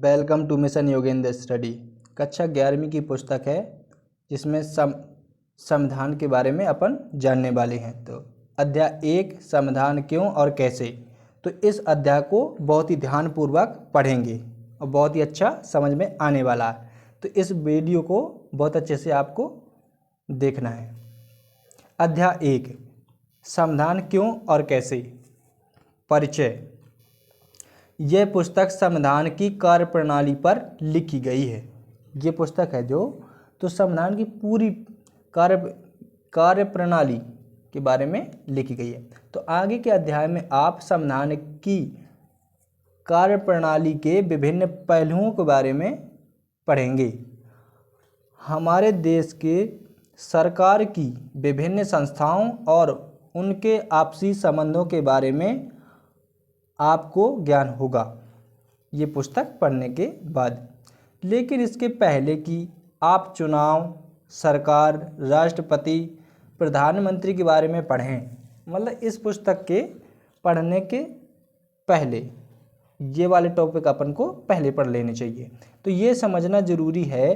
Welcome to mission Yogendra study. कक्षा 11वीं की पुस्तक है जिसमें संविधान के बारे में अपन जानने वाले हैं। तो अध्याय 1 संविधान क्यों और कैसे। तो इस अध्याय को बहुत ही ध्यानपूर्वक पढ़ेंगे और बहुत ही अच्छा समझ में आने वाला है। तो इस वीडियो को बहुत अच्छे से आपको देखना है। अध्याय 1 संविधान क्यों और कैसे। परिचय। यह पुस्तक संविधान की कार्यप्रणाली पर लिखी गई है। ये पुस्तक है जो तो संविधान की पूरी कार्यप्रणाली के बारे में लिखी गई है। तो आगे के अध्याय में आप संविधान की कार्यप्रणाली के विभिन्न पहलुओं के बारे में पढ़ेंगे। हमारे देश के सरकार की विभिन्न संस्थाओं और उनके आपसी संबंधों के बारे में आपको ज्ञान होगा ये पुस्तक पढ़ने के बाद। लेकिन इसके पहले कि आप चुनाव, सरकार, राष्ट्रपति, प्रधानमंत्री के बारे में पढ़ें, मतलब इस पुस्तक के पढ़ने के पहले ये वाले टॉपिक अपन को पहले पढ़ लेने चाहिए। तो ये समझना ज़रूरी है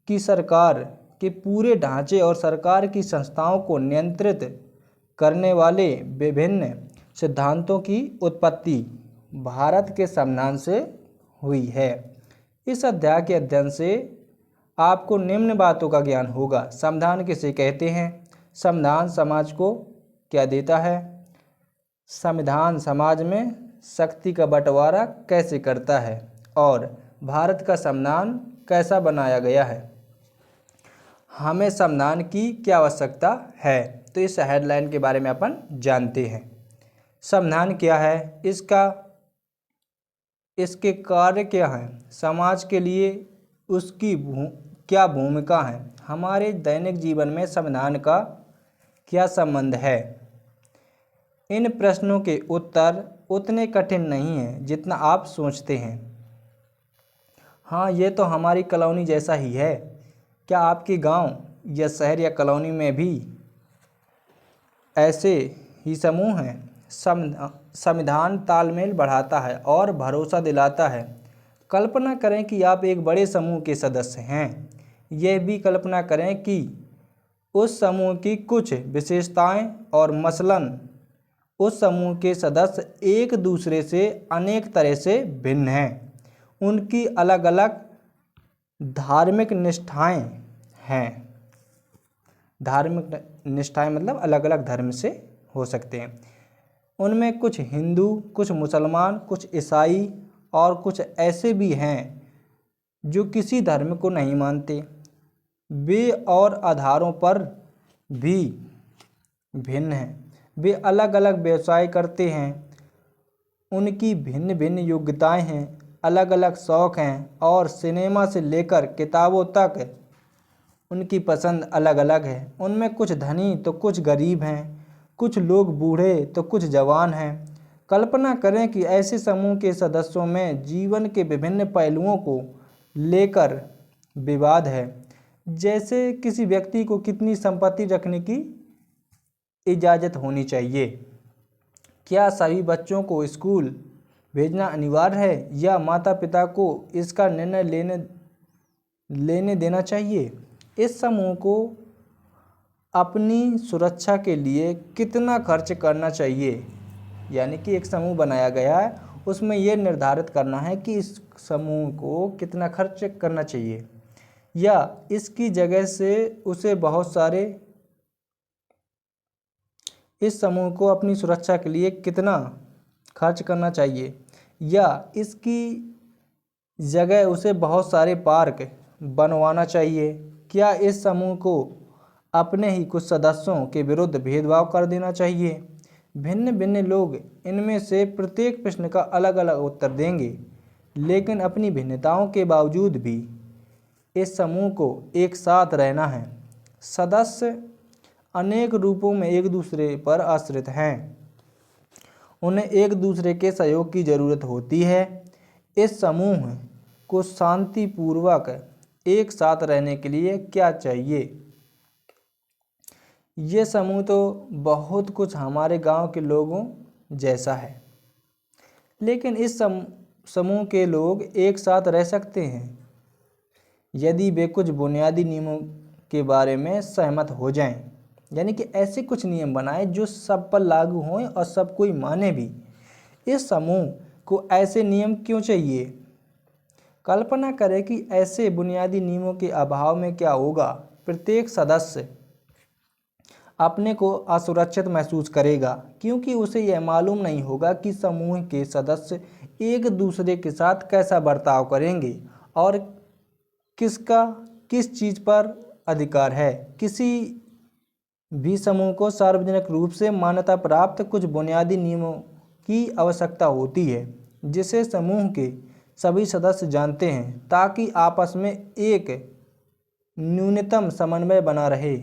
कि सरकार के पूरे ढांचे और सरकार की संस्थाओं को नियंत्रित करने वाले विभिन्न सिद्धांतों की उत्पत्ति भारत के संविधान से हुई है। इस अध्याय के अध्ययन से आपको निम्न बातों का ज्ञान होगा। संविधान किसे कहते हैं, संविधान समाज को क्या देता है, संविधान समाज में शक्ति का बंटवारा कैसे करता है और भारत का संविधान कैसा बनाया गया है, हमें संविधान की क्या आवश्यकता है। तो इस हेडलाइन के बारे में अपन जानते हैं। संविधान क्या है, इसके कार्य क्या हैं, समाज के लिए उसकी क्या भूमिका है, हमारे दैनिक जीवन में संविधान का क्या संबंध है। इन प्रश्नों के उत्तर उतने कठिन नहीं हैं जितना आप सोचते हैं। हाँ, ये तो हमारी कॉलोनी जैसा ही है। क्या आपके गांव या शहर या कॉलोनी में भी ऐसे ही समूह हैं। संविधान तालमेल बढ़ाता है और भरोसा दिलाता है। कल्पना करें कि आप एक बड़े समूह के सदस्य हैं। यह भी कल्पना करें कि उस समूह की कुछ विशेषताएं और मसलन उस समूह के सदस्य एक दूसरे से अनेक तरह से भिन्न हैं। उनकी अलग अलग धार्मिक निष्ठाएं हैं। धार्मिक निष्ठाएं मतलब अलग अलग धर्म से हो सकते हैं। उनमें कुछ हिंदू, कुछ मुसलमान, कुछ ईसाई और कुछ ऐसे भी हैं जो किसी धर्म को नहीं मानते। वे और आधारों पर भी भिन्न हैं। वे अलग अलग व्यवसाय करते हैं। उनकी भिन्न भिन्न योग्यताएं हैं, अलग अलग शौक़ हैं और सिनेमा से लेकर किताबों तक उनकी पसंद अलग अलग है। उनमें कुछ धनी तो कुछ गरीब हैं, कुछ लोग बूढ़े तो कुछ जवान हैं। कल्पना करें कि ऐसे समूह के सदस्यों में जीवन के विभिन्न पहलुओं को लेकर विवाद है, जैसे किसी व्यक्ति को कितनी संपत्ति रखने की इजाज़त होनी चाहिए, क्या सभी बच्चों को स्कूल भेजना अनिवार्य है या माता पिता को इसका निर्णय लेने देना चाहिए। इस समूह को अपनी सुरक्षा के लिए कितना खर्च करना चाहिए, यानी कि एक समूह बनाया गया है, उसमें यह निर्धारित करना है कि इस समूह को कितना खर्च करना चाहिए या इसकी जगह से उसे बहुत सारे इस समूह को अपनी सुरक्षा के लिए कितना खर्च करना चाहिए या इसकी जगह उसे बहुत सारे पार्क बनवाना चाहिए। क्या इस समूह को अपने ही कुछ सदस्यों के विरुद्ध भेदभाव कर देना चाहिए। भिन्न भिन्न लोग इनमें से प्रत्येक प्रश्न का अलग अलग उत्तर देंगे, लेकिन अपनी भिन्नताओं के बावजूद भी इस समूह को एक साथ रहना है। सदस्य अनेक रूपों में एक दूसरे पर आश्रित हैं। उन्हें एक दूसरे के सहयोग की ज़रूरत होती है। इस समूह को शांतिपूर्वक एक साथ रहने के लिए क्या चाहिए। ये समूह तो बहुत कुछ हमारे गांव के लोगों जैसा है, लेकिन समूह के लोग एक साथ रह सकते हैं यदि वे कुछ बुनियादी नियमों के बारे में सहमत हो जाएं। यानी कि ऐसे कुछ नियम बनाएं जो सब पर लागू हों और सब कोई माने भी। इस समूह को ऐसे नियम क्यों चाहिए? कल्पना करें कि ऐसे बुनियादी नियमों के अभाव में क्या होगा। प्रत्येक सदस्य अपने को असुरक्षित महसूस करेगा क्योंकि उसे यह मालूम नहीं होगा कि समूह के सदस्य एक दूसरे के साथ कैसा बर्ताव करेंगे और किसका किस चीज़ पर अधिकार है। किसी भी समूह को सार्वजनिक रूप से मान्यता प्राप्त कुछ बुनियादी नियमों की आवश्यकता होती है जिसे समूह के सभी सदस्य जानते हैं ताकि आपस में एक न्यूनतम समन्वय बना रहे।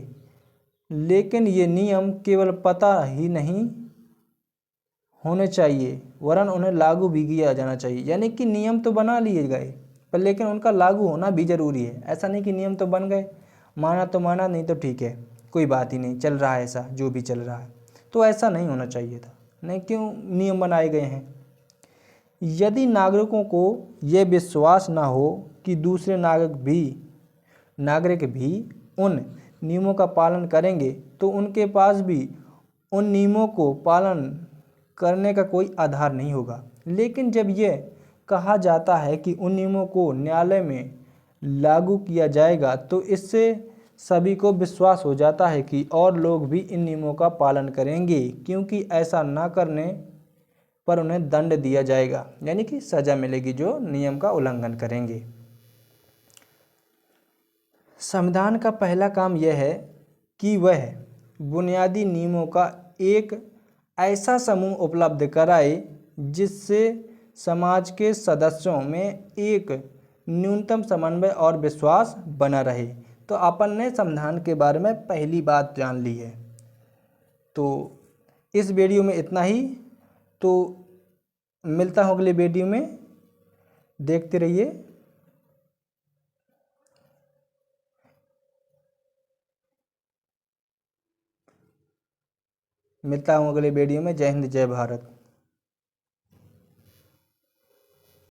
लेकिन ये नियम केवल पता ही नहीं होने चाहिए वरन उन्हें लागू भी किया जाना चाहिए। यानी कि नियम तो बना लिए गए पर लेकिन उनका लागू होना भी ज़रूरी है। ऐसा नहीं कि नियम तो बन गए, माना तो माना, नहीं तो ठीक है कोई बात ही नहीं, चल रहा है ऐसा जो भी चल रहा है। तो ऐसा नहीं होना चाहिए था। नहीं, क्यों नियम बनाए गए हैं? यदि नागरिकों को ये विश्वास ना हो कि दूसरे नागरिक भी उन नियमों का पालन करेंगे तो उनके पास भी उन नियमों को पालन करने का कोई आधार नहीं होगा। लेकिन जब यह कहा जाता है कि उन नियमों को न्यायालय में लागू किया जाएगा तो इससे सभी को विश्वास हो जाता है कि और लोग भी इन नियमों का पालन करेंगे क्योंकि ऐसा ना करने पर उन्हें दंड दिया जाएगा, यानी कि सज़ा मिलेगी जो नियम का उल्लंघन करेंगे। संविधान का पहला काम यह है कि वह बुनियादी नियमों का एक ऐसा समूह उपलब्ध कराए जिससे समाज के सदस्यों में एक न्यूनतम समन्वय और विश्वास बना रहे। तो अपन ने संविधान के बारे में पहली बात जान ली है। तो इस वीडियो में इतना ही। तो मिलता हूँ अगले वीडियो में, देखते रहिए। मिलता हूँ अगले वीडियो में। जय हिंद, जय भारत।